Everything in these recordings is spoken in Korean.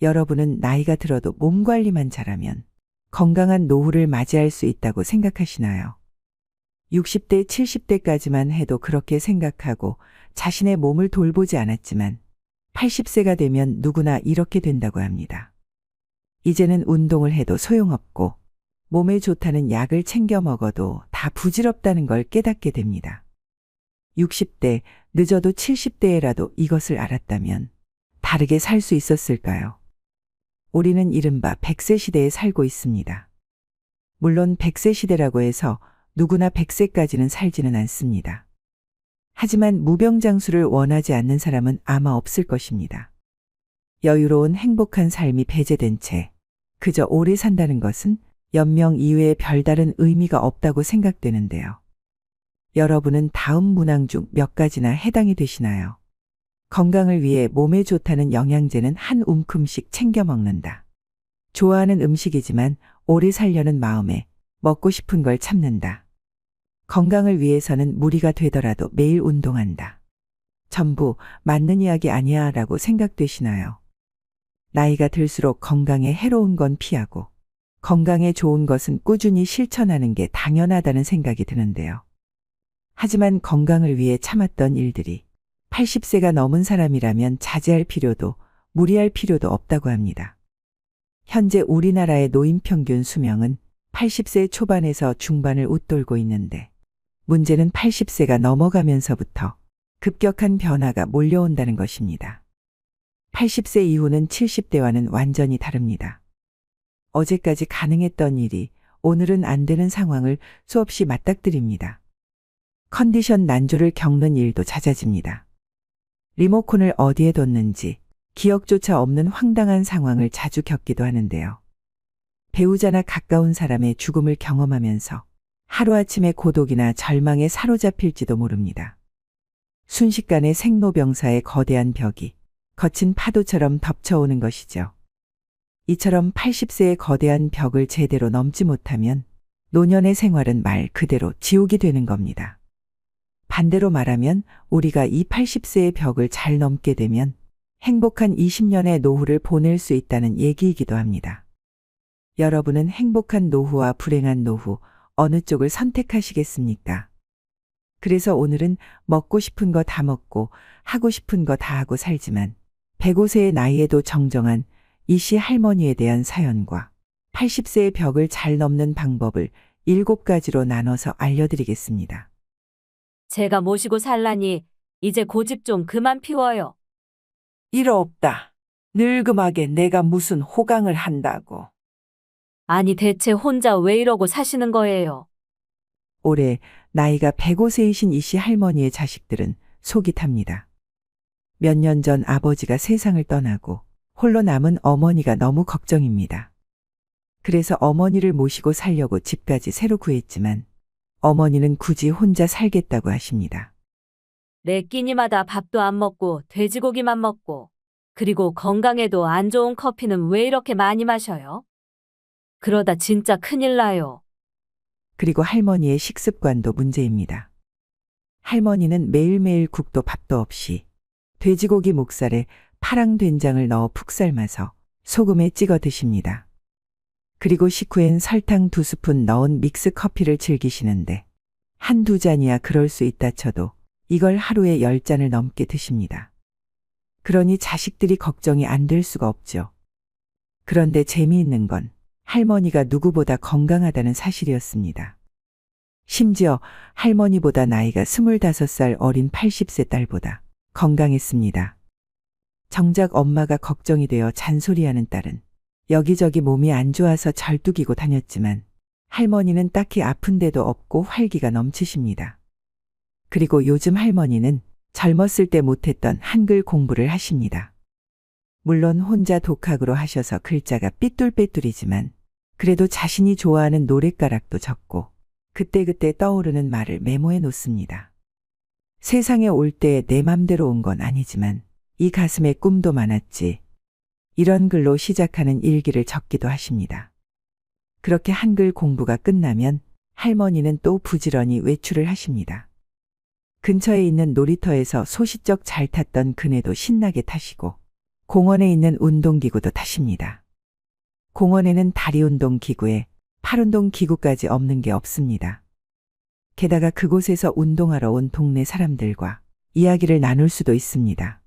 여러분은 나이가 들어도 몸 관리만 잘하면 건강한 노후를 맞이할 수 있다고 생각하시나요? 60대, 70대까지만 해도 그렇게 생각하고 자신의 몸을 돌보지 않았지만 80세가 되면 누구나 이렇게 된다고 합니다. 이제는 운동을 해도 소용없고 몸에 좋다는 약을 챙겨 먹어도 다 부질없다는 걸 깨닫게 됩니다. 60대, 늦어도 70대에라도 이것을 알았다면 다르게 살 수 있었을까요? 우리는 이른바 100세 시대에 살고 있습니다. 물론 100세 시대라고 해서 누구나 100세까지는 살지는 않습니다. 하지만 무병장수를 원하지 않는 사람은 아마 없을 것입니다. 여유로운 행복한 삶이 배제된 채 그저 오래 산다는 것은 연명 이외에 별다른 의미가 없다고 생각되는데요. 여러분은 다음 문항 중 몇 가지나 해당이 되시나요? 건강을 위해 몸에 좋다는 영양제는 한 움큼씩 챙겨 먹는다. 좋아하는 음식이지만 오래 살려는 마음에 먹고 싶은 걸 참는다. 건강을 위해서는 무리가 되더라도 매일 운동한다. 전부 맞는 이야기 아니야 라고 생각되시나요? 나이가 들수록 건강에 해로운 건 피하고 건강에 좋은 것은 꾸준히 실천하는 게 당연하다는 생각이 드는데요. 하지만 건강을 위해 참았던 일들이 80세가 넘은 사람이라면 자제할 필요도 무리할 필요도 없다고 합니다. 현재 우리나라의 노인 평균 수명은 80세 초반에서 중반을 웃돌고 있는데 문제는 80세가 넘어가면서부터 급격한 변화가 몰려온다는 것입니다. 80세 이후는 70대와는 완전히 다릅니다. 어제까지 가능했던 일이 오늘은 안 되는 상황을 수없이 맞닥뜨립니다. 컨디션 난조를 겪는 일도 잦아집니다. 리모컨을 어디에 뒀는지 기억조차 없는 황당한 상황을 자주 겪기도 하는데요. 배우자나 가까운 사람의 죽음을 경험하면서 하루아침에 고독이나 절망에 사로잡힐지도 모릅니다. 순식간에 생로병사의 거대한 벽이 거친 파도처럼 덮쳐오는 것이죠. 이처럼 80세의 거대한 벽을 제대로 넘지 못하면 노년의 생활은 말 그대로 지옥이 되는 겁니다. 반대로 말하면 우리가 이 80세의 벽을 잘 넘게 되면 행복한 20년의 노후를 보낼 수 있다는 얘기이기도 합니다. 여러분은 행복한 노후와 불행한 노후 어느 쪽을 선택하시겠습니까? 그래서 오늘은 먹고 싶은 거 다 먹고 하고 싶은 거 다 하고 살지만 105세의 나이에도 정정한 이씨 할머니에 대한 사연과 80세의 벽을 잘 넘는 방법을 7가지로 나눠서 알려드리겠습니다. 제가 모시고 살라니 이제 고집 좀 그만 피워요. 이러 없다. 늙음하게 내가 무슨 호강을 한다고. 아니 대체 혼자 왜 이러고 사시는 거예요? 올해 나이가 105세이신 이씨 할머니의 자식들은 속이 탑니다. 몇 년 전 아버지가 세상을 떠나고 홀로 남은 어머니가 너무 걱정입니다. 그래서 어머니를 모시고 살려고 집까지 새로 구했지만 어머니는 굳이 혼자 살겠다고 하십니다. 매 끼니마다 밥도 안 먹고 돼지고기만 먹고 그리고 건강에도 안 좋은 커피는 왜 이렇게 많이 마셔요? 그러다 진짜 큰일 나요. 그리고 할머니의 식습관도 문제입니다. 할머니는 매일매일 국도 밥도 없이 돼지고기 목살에 파랑 된장을 넣어 푹 삶아서 소금에 찍어 드십니다. 그리고 식후엔 설탕 2스푼 넣은 믹스 커피를 즐기시는데 한두 잔이야 그럴 수 있다 쳐도 이걸 하루에 10잔을 넘게 드십니다. 그러니 자식들이 걱정이 안 될 수가 없죠. 그런데 재미있는 건 할머니가 누구보다 건강하다는 사실이었습니다. 심지어 할머니보다 나이가 25살 어린 80세 딸보다 건강했습니다. 정작 엄마가 걱정이 되어 잔소리하는 딸은 여기저기 몸이 안 좋아서 절뚝이고 다녔지만 할머니는 딱히 아픈 데도 없고 활기가 넘치십니다. 그리고 요즘 할머니는 젊었을 때 못했던 한글 공부를 하십니다. 물론 혼자 독학으로 하셔서 글자가 삐뚤빼뚤이지만 그래도 자신이 좋아하는 노랫가락도 적고 그때그때 떠오르는 말을 메모해 놓습니다. 세상에 올 때 내 맘대로 온 건 아니지만 이 가슴에 꿈도 많았지. 이런 글로 시작하는 일기를 적기도 하십니다. 그렇게 한글 공부가 끝나면 할머니는 또 부지런히 외출을 하십니다. 근처에 있는 놀이터에서 소시적 잘 탔던 그네도 신나게 타시고 공원에 있는 운동기구도 타십니다. 공원에는 다리 운동 기구에 팔 운동 기구까지 없는 게 없습니다. 게다가 그곳에서 운동하러 온 동네 사람들과 이야기를 나눌 수도 있습니다.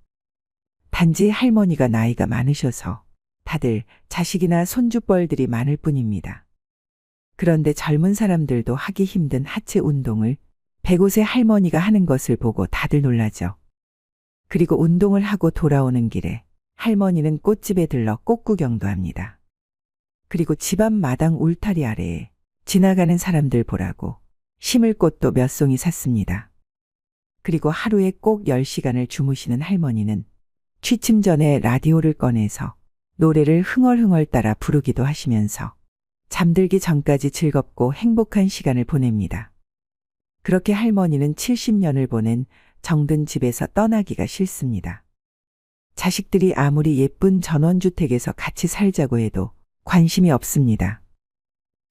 단지 할머니가 나이가 많으셔서 다들 자식이나 손주뻘들이 많을 뿐입니다. 그런데 젊은 사람들도 하기 힘든 하체 운동을 105세 할머니가 하는 것을 보고 다들 놀라죠. 그리고 운동을 하고 돌아오는 길에 할머니는 꽃집에 들러 꽃구경도 합니다. 그리고 집 앞 마당 울타리 아래에 지나가는 사람들 보라고 심을 꽃도 몇 송이 샀습니다. 그리고 하루에 꼭 10시간을 주무시는 할머니는 취침 전에 라디오를 꺼내서 노래를 흥얼흥얼 따라 부르기도 하시면서 잠들기 전까지 즐겁고 행복한 시간을 보냅니다. 그렇게 할머니는 70년을 보낸 정든 집에서 떠나기가 싫습니다. 자식들이 아무리 예쁜 전원주택에서 같이 살자고 해도 관심이 없습니다.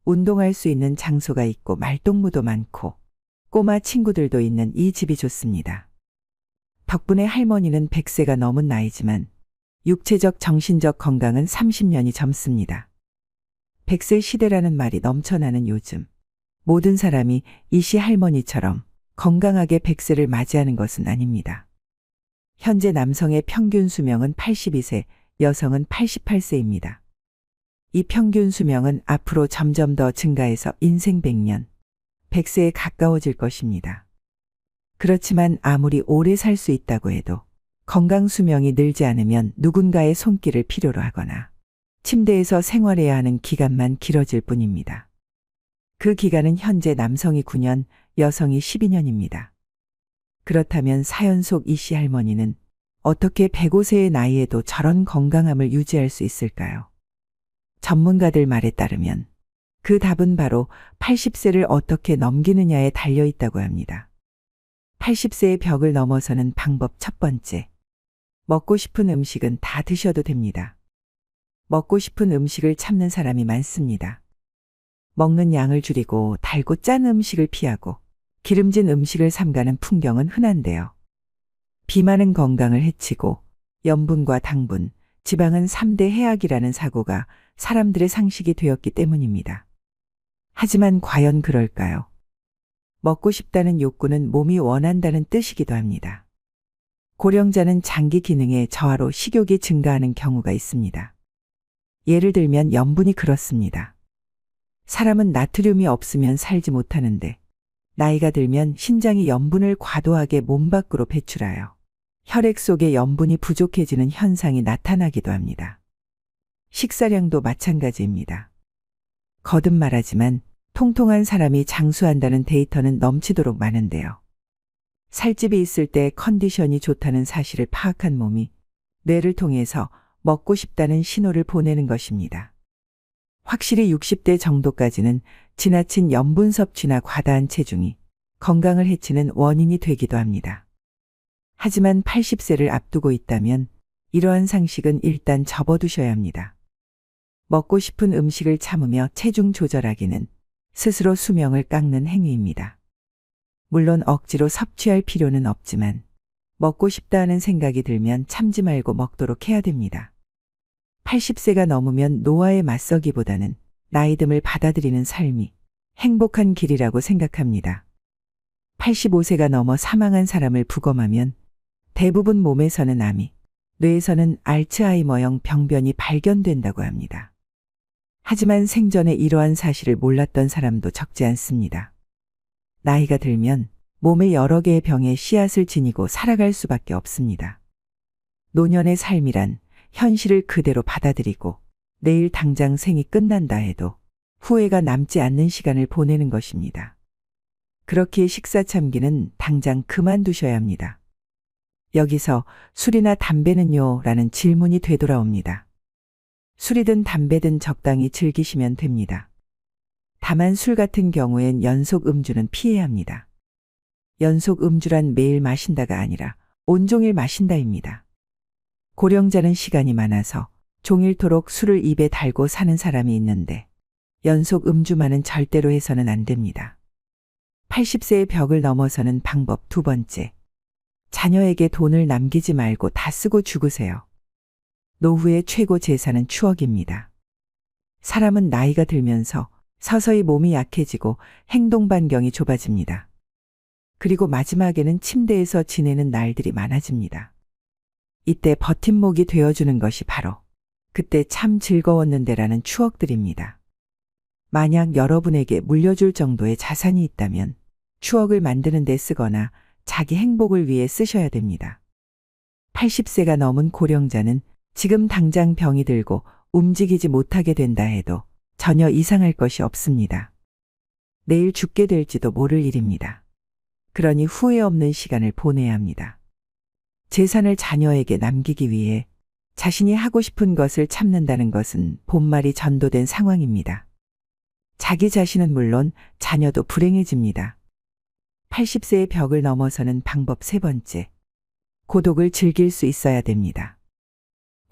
운동할 수 있는 장소가 있고 말동무도 많고 꼬마 친구들도 있는 이 집이 좋습니다. 덕분에 할머니는 100세가 넘은 나이지만 육체적 정신적 건강은 30년이 젊습니다. 100세 시대라는 말이 넘쳐나는 요즘 모든 사람이 이씨 할머니처럼 건강하게 100세를 맞이하는 것은 아닙니다. 현재 남성의 평균 수명은 82세, 여성은 88세입니다. 이 평균 수명은 앞으로 점점 더 증가해서 인생 100년, 100세에 가까워질 것입니다. 그렇지만 아무리 오래 살 수 있다고 해도 건강 수명이 늘지 않으면 누군가의 손길을 필요로 하거나 침대에서 생활해야 하는 기간만 길어질 뿐입니다. 그 기간은 현재 남성이 9년, 여성이 12년입니다. 그렇다면 사연 속 이씨 할머니는 어떻게 105세의 나이에도 저런 건강함을 유지할 수 있을까요? 전문가들 말에 따르면 그 답은 바로 80세를 어떻게 넘기느냐에 달려 있다고 합니다. 80세의 벽을 넘어서는 방법 첫 번째. 먹고 싶은 음식은 다 드셔도 됩니다. 먹고 싶은 음식을 참는 사람이 많습니다. 먹는 양을 줄이고 달고 짠 음식을 피하고 기름진 음식을 삼가는 풍경은 흔한데요. 비만은 건강을 해치고 염분과 당분, 지방은 3대 해악이라는 사고가 사람들의 상식이 되었기 때문입니다. 하지만 과연 그럴까요? 먹고 싶다는 욕구는 몸이 원한다는 뜻이기도 합니다. 고령자는 장기 기능의 저하로 식욕이 증가하는 경우가 있습니다. 예를 들면 염분이 그렇습니다. 사람은 나트륨이 없으면 살지 못하는데 나이가 들면 신장이 염분을 과도하게 몸 밖으로 배출하여 혈액 속에 염분이 부족해지는 현상이 나타나기도 합니다. 식사량도 마찬가지입니다. 거듭 말하지만 통통한 사람이 장수한다는 데이터는 넘치도록 많은데요. 살집이 있을 때 컨디션이 좋다는 사실을 파악한 몸이 뇌를 통해서 먹고 싶다는 신호를 보내는 것입니다. 확실히 60대 정도까지는 지나친 염분 섭취나 과다한 체중이 건강을 해치는 원인이 되기도 합니다. 하지만 80세를 앞두고 있다면 이러한 상식은 일단 접어두셔야 합니다. 먹고 싶은 음식을 참으며 체중 조절하기는 스스로 수명을 깎는 행위입니다. 물론 억지로 섭취할 필요는 없지만 먹고 싶다 하는 생각이 들면 참지 말고 먹도록 해야 됩니다. 80세가 넘으면 노화에 맞서기보다는 나이듦을 받아들이는 삶이 행복한 길이라고 생각합니다. 85세가 넘어 사망한 사람을 부검하면 대부분 몸에서는 암이, 뇌에서는 알츠하이머형 병변이 발견된다고 합니다. 하지만 생전에 이러한 사실을 몰랐던 사람도 적지 않습니다. 나이가 들면 몸에 여러 개의 병의 씨앗을 지니고 살아갈 수밖에 없습니다. 노년의 삶이란 현실을 그대로 받아들이고 내일 당장 생이 끝난다 해도 후회가 남지 않는 시간을 보내는 것입니다. 그렇기에 식사 참기는 당장 그만두셔야 합니다. 여기서 술이나 담배는요? 라는 질문이 되돌아옵니다. 술이든 담배든 적당히 즐기시면 됩니다. 다만 술 같은 경우엔 연속 음주는 피해야 합니다. 연속 음주란 매일 마신다가 아니라 온종일 마신다입니다. 고령자는 시간이 많아서 종일토록 술을 입에 달고 사는 사람이 있는데 연속 음주만은 절대로 해서는 안 됩니다. 80세의 벽을 넘어서는 방법 두 번째. 자녀에게 돈을 남기지 말고 다 쓰고 죽으세요. 노후의 최고 재산은 추억입니다. 사람은 나이가 들면서 서서히 몸이 약해지고 행동 반경이 좁아집니다. 그리고 마지막에는 침대에서 지내는 날들이 많아집니다. 이때 버팀목이 되어주는 것이 바로 그때 참 즐거웠는데라는 추억들입니다. 만약 여러분에게 물려줄 정도의 자산이 있다면 추억을 만드는 데 쓰거나 자기 행복을 위해 쓰셔야 됩니다. 80세가 넘은 고령자는 지금 당장 병이 들고 움직이지 못하게 된다 해도 전혀 이상할 것이 없습니다. 내일 죽게 될지도 모를 일입니다. 그러니 후회 없는 시간을 보내야 합니다. 재산을 자녀에게 남기기 위해 자신이 하고 싶은 것을 참는다는 것은 본말이 전도된 상황입니다. 자기 자신은 물론 자녀도 불행해집니다. 80세의 벽을 넘어서는 방법 세 번째. 고독을 즐길 수 있어야 됩니다.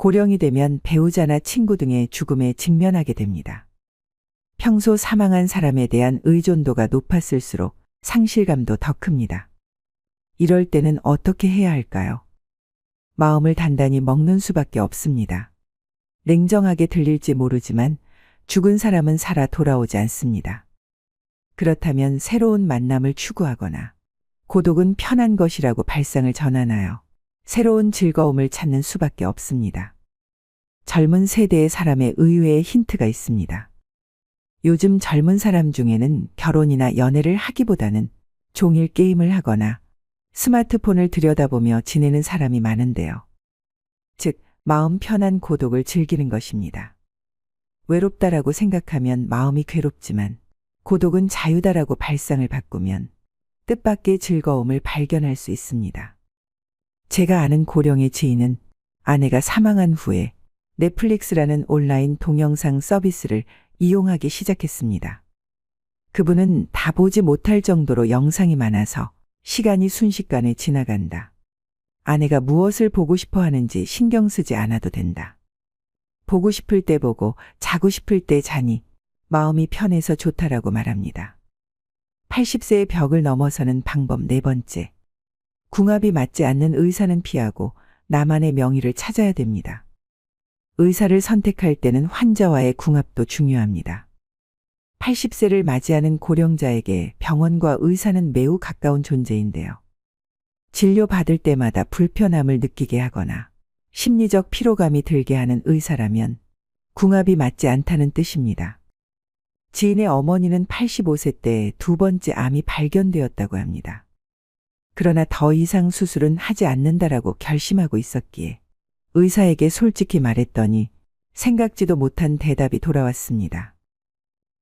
고령이 되면 배우자나 친구 등의 죽음에 직면하게 됩니다. 평소 사망한 사람에 대한 의존도가 높았을수록 상실감도 더 큽니다. 이럴 때는 어떻게 해야 할까요? 마음을 단단히 먹는 수밖에 없습니다. 냉정하게 들릴지 모르지만 죽은 사람은 살아 돌아오지 않습니다. 그렇다면 새로운 만남을 추구하거나 고독은 편한 것이라고 발상을 전환하여 새로운 즐거움을 찾는 수밖에 없습니다. 젊은 세대의 사람의 의외의 힌트가 있습니다. 요즘 젊은 사람 중에는 결혼이나 연애를 하기보다는 종일 게임을 하거나 스마트폰을 들여다보며 지내는 사람이 많은데요. 즉, 마음 편한 고독을 즐기는 것입니다. 외롭다라고 생각하면 마음이 괴롭지만 고독은 자유다라고 발상을 바꾸면 뜻밖의 즐거움을 발견할 수 있습니다. 제가 아는 고령의 지인은 아내가 사망한 후에 넷플릭스라는 온라인 동영상 서비스를 이용하기 시작했습니다. 그분은 다 보지 못할 정도로 영상이 많아서 시간이 순식간에 지나간다. 아내가 무엇을 보고 싶어 하는지 신경 쓰지 않아도 된다. 보고 싶을 때 보고 자고 싶을 때 자니 마음이 편해서 좋다라고 말합니다. 80세의 벽을 넘어서는 방법 네 번째. 궁합이 맞지 않는 의사는 피하고 나만의 명의를 찾아야 됩니다. 의사를 선택할 때는 환자와의 궁합도 중요합니다. 80세를 맞이하는 고령자에게 병원과 의사는 매우 가까운 존재인데요. 진료받을 때마다 불편함을 느끼게 하거나 심리적 피로감이 들게 하는 의사라면 궁합이 맞지 않다는 뜻입니다. 지인의 어머니는 85세 때 두 번째 암이 발견되었다고 합니다. 그러나 더 이상 수술은 하지 않는다라고 결심하고 있었기에 의사에게 솔직히 말했더니 생각지도 못한 대답이 돌아왔습니다.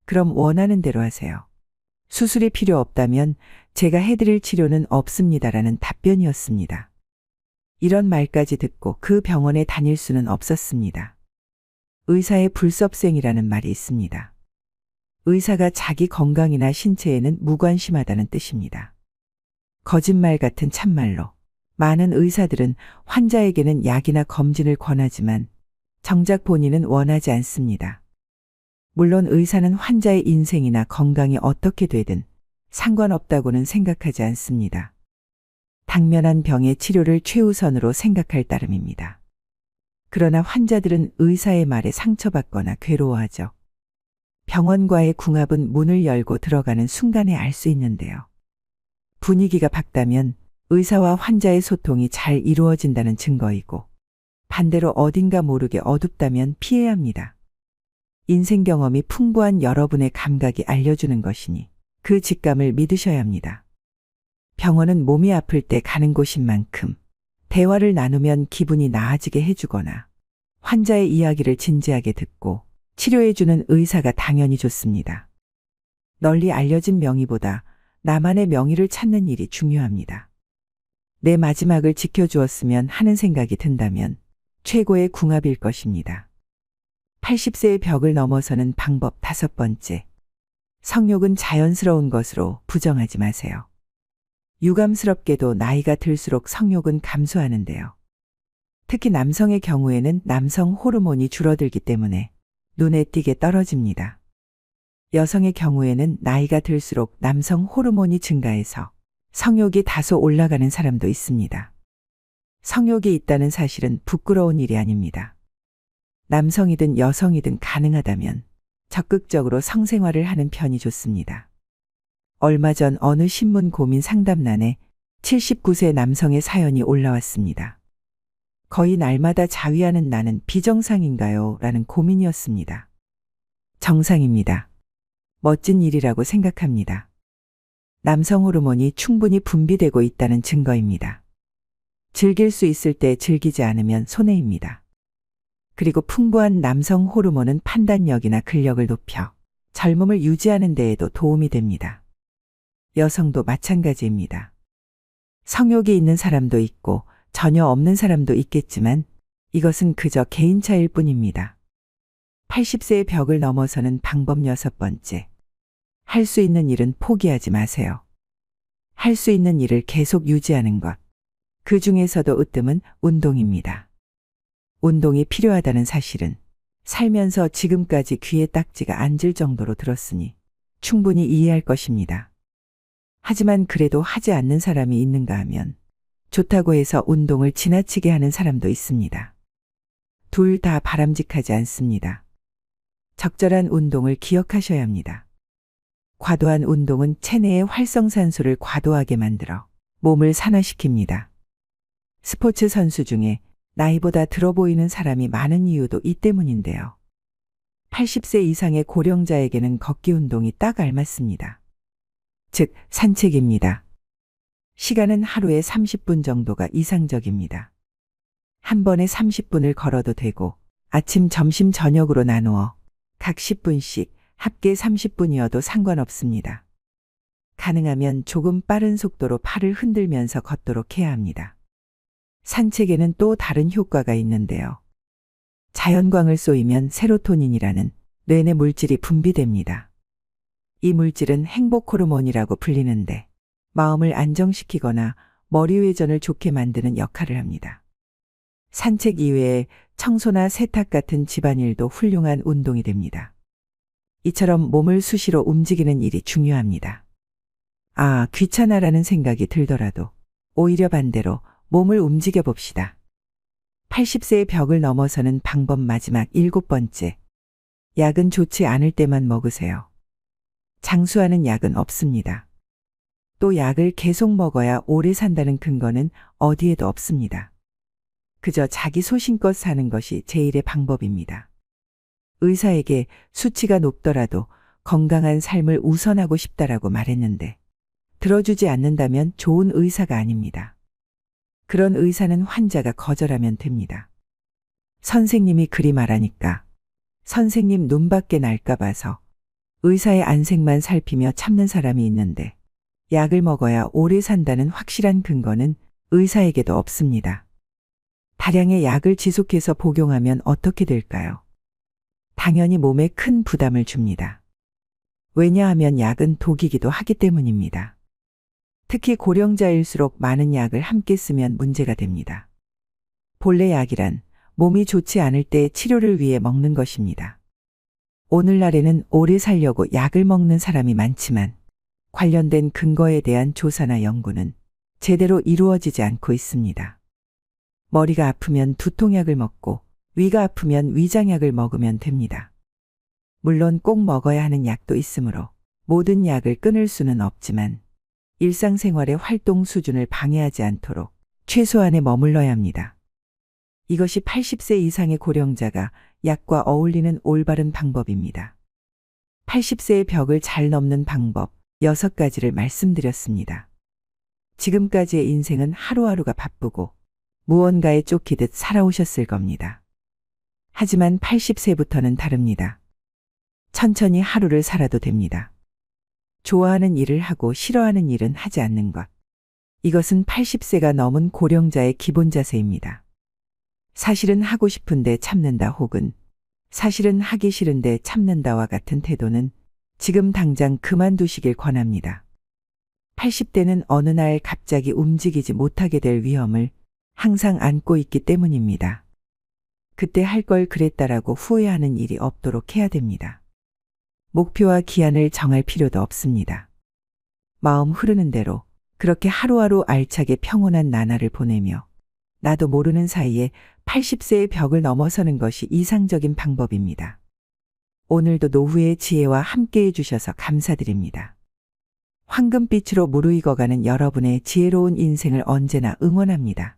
그럼 원하는 대로 하세요. 수술이 필요 없다면 제가 해드릴 치료는 없습니다라는 답변이었습니다. 이런 말까지 듣고 그 병원에 다닐 수는 없었습니다. 의사의 불섭생이라는 말이 있습니다. 의사가 자기 건강이나 신체에는 무관심하다는 뜻입니다. 거짓말 같은 참말로 많은 의사들은 환자에게는 약이나 검진을 권하지만 정작 본인은 원하지 않습니다. 물론 의사는 환자의 인생이나 건강이 어떻게 되든 상관없다고는 생각하지 않습니다. 당면한 병의 치료를 최우선으로 생각할 따름입니다. 그러나 환자들은 의사의 말에 상처받거나 괴로워하죠. 병원과의 궁합은 문을 열고 들어가는 순간에 알 수 있는데요. 분위기가 밝다면 의사와 환자의 소통이 잘 이루어진다는 증거이고 반대로 어딘가 모르게 어둡다면 피해야 합니다. 인생 경험이 풍부한 여러분의 감각이 알려주는 것이니 그 직감을 믿으셔야 합니다. 병원은 몸이 아플 때 가는 곳인 만큼 대화를 나누면 기분이 나아지게 해주거나 환자의 이야기를 진지하게 듣고 치료해주는 의사가 당연히 좋습니다. 널리 알려진 명의보다 나만의 명의를 찾는 일이 중요합니다. 내 마지막을 지켜주었으면 하는 생각이 든다면 최고의 궁합일 것입니다. 80세의 벽을 넘어서는 방법 다섯 번째. 성욕은 자연스러운 것으로 부정하지 마세요. 유감스럽게도 나이가 들수록 성욕은 감소하는데요. 특히 남성의 경우에는 남성 호르몬이 줄어들기 때문에 눈에 띄게 떨어집니다. 여성의 경우에는 나이가 들수록 남성 호르몬이 증가해서 성욕이 다소 올라가는 사람도 있습니다. 성욕이 있다는 사실은 부끄러운 일이 아닙니다. 남성이든 여성이든 가능하다면 적극적으로 성생활을 하는 편이 좋습니다. 얼마 전 어느 신문 고민 상담란에 79세 남성의 사연이 올라왔습니다. 거의 날마다 자위하는 나는 비정상인가요? 라는 고민이었습니다. 정상입니다. 멋진 일이라고 생각합니다. 남성 호르몬이 충분히 분비되고 있다는 증거입니다. 즐길 수 있을 때 즐기지 않으면 손해입니다. 그리고 풍부한 남성 호르몬은 판단력이나 근력을 높여 젊음을 유지하는 데에도 도움이 됩니다. 여성도 마찬가지입니다. 성욕이 있는 사람도 있고 전혀 없는 사람도 있겠지만 이것은 그저 개인차일 뿐입니다. 80세의 벽을 넘어서는 방법 6번째. 할 수 있는 일은 포기하지 마세요. 할 수 있는 일을 계속 유지하는 것. 그 중에서도 으뜸은 운동입니다. 운동이 필요하다는 사실은 살면서 지금까지 귀에 딱지가 앉을 정도로 들었으니 충분히 이해할 것입니다. 하지만 그래도 하지 않는 사람이 있는가 하면 좋다고 해서 운동을 지나치게 하는 사람도 있습니다. 둘 다 바람직하지 않습니다. 적절한 운동을 기억하셔야 합니다. 과도한 운동은 체내의 활성산소를 과도하게 만들어 몸을 산화시킵니다. 스포츠 선수 중에 나이보다 들어 보이는 사람이 많은 이유도 이 때문인데요. 80세 이상의 고령자에게는 걷기 운동이 딱 알맞습니다. 즉, 산책입니다. 시간은 하루에 30분 정도가 이상적입니다. 한 번에 30분을 걸어도 되고 아침, 점심, 저녁으로 나누어 각 10분씩 합계 30분이어도 상관없습니다. 가능하면 조금 빠른 속도로 팔을 흔들면서 걷도록 해야 합니다. 산책에는 또 다른 효과가 있는데요. 자연광을 쏘이면 세로토닌이라는 뇌내 물질이 분비됩니다. 이 물질은 행복 호르몬이라고 불리는데 마음을 안정시키거나 머리 회전을 좋게 만드는 역할을 합니다. 산책 이외에 청소나 세탁 같은 집안일도 훌륭한 운동이 됩니다. 이처럼 몸을 수시로 움직이는 일이 중요합니다. 아, 귀찮아라는 생각이 들더라도 오히려 반대로 몸을 움직여 봅시다. 80세의 벽을 넘어서는 방법 마지막 7번째. 약은 좋지 않을 때만 먹으세요. 장수하는 약은 없습니다. 또 약을 계속 먹어야 오래 산다는 근거는 어디에도 없습니다. 그저 자기 소신껏 사는 것이 제일의 방법입니다. 의사에게 수치가 높더라도 건강한 삶을 우선하고 싶다라고 말했는데 들어주지 않는다면 좋은 의사가 아닙니다. 그런 의사는 환자가 거절하면 됩니다. 선생님이 그리 말하니까 선생님 눈밖에 날까 봐서 의사의 안색만 살피며 참는 사람이 있는데 약을 먹어야 오래 산다는 확실한 근거는 의사에게도 없습니다. 다량의 약을 지속해서 복용하면 어떻게 될까요? 당연히 몸에 큰 부담을 줍니다. 왜냐하면 약은 독이기도 하기 때문입니다. 특히 고령자일수록 많은 약을 함께 쓰면 문제가 됩니다. 본래 약이란 몸이 좋지 않을 때 치료를 위해 먹는 것입니다. 오늘날에는 오래 살려고 약을 먹는 사람이 많지만 관련된 근거에 대한 조사나 연구는 제대로 이루어지지 않고 있습니다. 머리가 아프면 두통약을 먹고 위가 아프면 위장약을 먹으면 됩니다. 물론 꼭 먹어야 하는 약도 있으므로 모든 약을 끊을 수는 없지만 일상생활의 활동 수준을 방해하지 않도록 최소한에 머물러야 합니다. 이것이 80세 이상의 고령자가 약과 어울리는 올바른 방법입니다. 80세의 벽을 잘 넘는 방법 6가지를 말씀드렸습니다. 지금까지의 인생은 하루하루가 바쁘고 무언가에 쫓기듯 살아오셨을 겁니다. 하지만 80세부터는 다릅니다. 천천히 하루를 살아도 됩니다. 좋아하는 일을 하고 싫어하는 일은 하지 않는 것. 이것은 80세가 넘은 고령자의 기본 자세입니다. 사실은 하고 싶은데 참는다 혹은 사실은 하기 싫은데 참는다와 같은 태도는 지금 당장 그만두시길 권합니다. 80대는 어느 날 갑자기 움직이지 못하게 될 위험을 항상 안고 있기 때문입니다. 그때 할 걸 그랬다라고 후회하는 일이 없도록 해야 됩니다. 목표와 기한을 정할 필요도 없습니다. 마음 흐르는 대로 그렇게 하루하루 알차게 평온한 나날을 보내며 나도 모르는 사이에 80세의 벽을 넘어서는 것이 이상적인 방법입니다. 오늘도 노후의 지혜와 함께 해주셔서 감사드립니다. 황금빛으로 무르익어가는 여러분의 지혜로운 인생을 언제나 응원합니다.